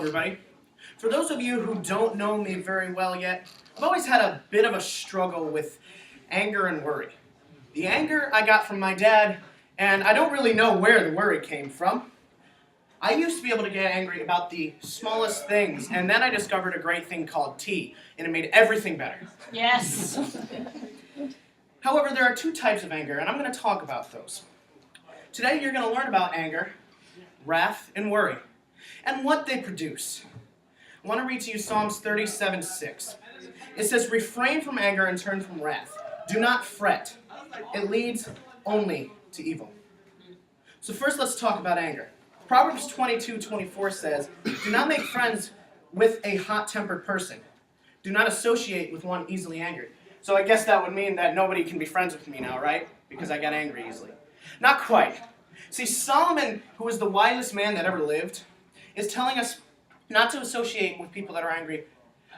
everybody. For those of you who don't know me very well yet, I've always had a bit of a struggle with anger and worry. The anger I got from my dad, and I don't really know where the worry came from. I used to be able to get angry about the smallest things, and then I discovered a great thing called tea, and it made everything better. Yes. However, there are two types of anger, and I'm going to talk about those. Today you're going to learn about anger, wrath, and worry, and what they produce. I want to read to you Psalms 37:6. It says, "Refrain from anger and turn from wrath. Do not fret. It leads only to evil." So first let's talk about anger. Proverbs 22:24 says, "Do not make friends with a hot-tempered person. Do not associate with one easily angered." So I guess that would mean that nobody can be friends with me now, right? Because I get angry easily. Not quite. See, Solomon, who is the wisest man that ever lived, is telling us not to associate with people that are angry,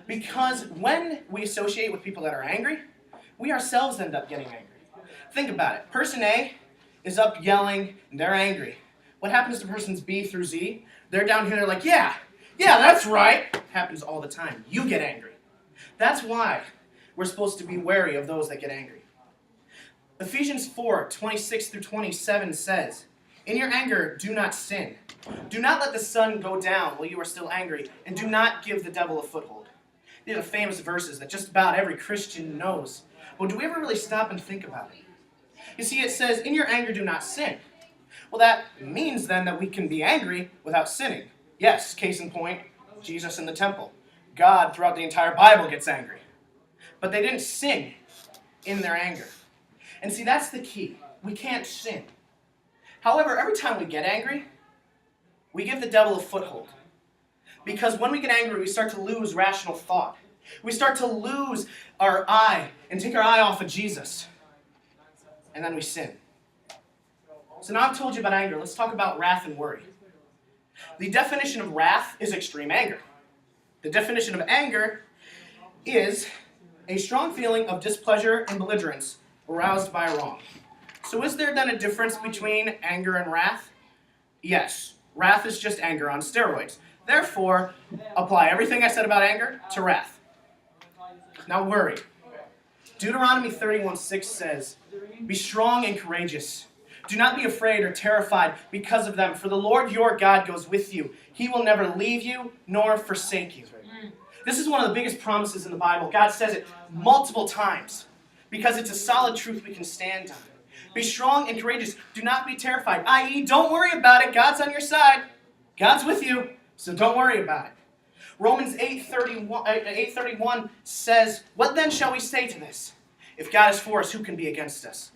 because when we associate with people that are angry, we ourselves end up getting angry. Think about it. Person A is up yelling, and they're angry. What happens to persons B through Z? They're down here, they're like, yeah, that's right. Happens all the time. You get angry. That's why we're supposed to be wary of those that get angry. Ephesians 4:26-27 says, "In your anger, do not sin. Do not let the sun go down while you are still angry, and do not give the devil a foothold." These are famous verses that just about every Christian knows. But do we ever really stop and think about it? You see, it says, "In your anger, do not sin." Well, that means then that we can be angry without sinning. Yes, case in point, Jesus in the temple. God, throughout the entire Bible, gets angry. But they didn't sin in their anger. And see, that's the key. We can't sin. However, every time we get angry, we give the devil a foothold. Because when we get angry, we start to lose rational thought. We start to lose our eye and take our eye off of Jesus. And then we sin. So now I've told you about anger. Let's talk about wrath and worry. The definition of wrath is extreme anger. The definition of anger is a strong feeling of displeasure and belligerence aroused by a wrong. So is there then a difference between anger and wrath? Yes. Wrath is just anger on steroids. Therefore, apply everything I said about anger to wrath. Now worry. Deuteronomy 31:6 says, "Be strong and courageous. Do not be afraid or terrified because of them, for the Lord your God goes with you. He will never leave you nor forsake you." This is one of the biggest promises in the Bible. God says it multiple times because it's a solid truth we can stand on. Be strong and courageous. Do not be terrified, i.e., don't worry about it. God's on your side. God's with you, so don't worry about it. Romans 8:31 says, "What then shall we say to this? If God is for us, who can be against us?"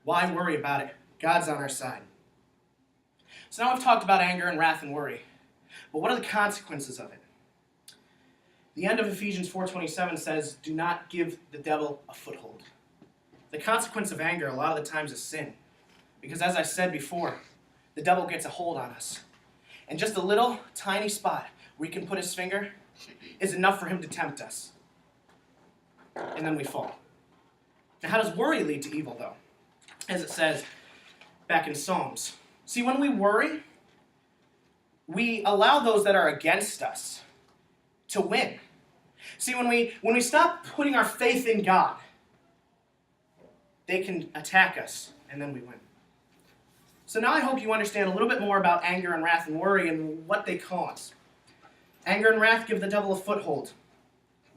Why worry about it? God's on our side. So now we've talked about anger and wrath and worry. But what are the consequences of it? The end of Ephesians 4:27 says, "Do not give the devil a foothold." The consequence of anger a lot of the times is sin. Because as I said before, the devil gets a hold on us. And just a little tiny spot where he can put his finger is enough for him to tempt us. And then we fall. Now how does worry lead to evil though? As it says back in Psalms. See, when we worry, we allow those that are against us to win. See, when we stop putting our faith in God, they can attack us, and then we win. So now I hope you understand a little bit more about anger and wrath and worry and what they cause. Anger and wrath give the devil a foothold.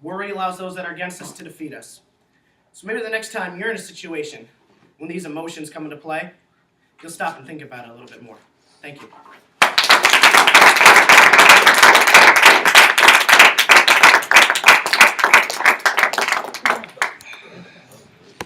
Worry allows those that are against us to defeat us. So maybe the next time you're in a situation when these emotions come into play, you'll stop and think about it a little bit more. Thank you.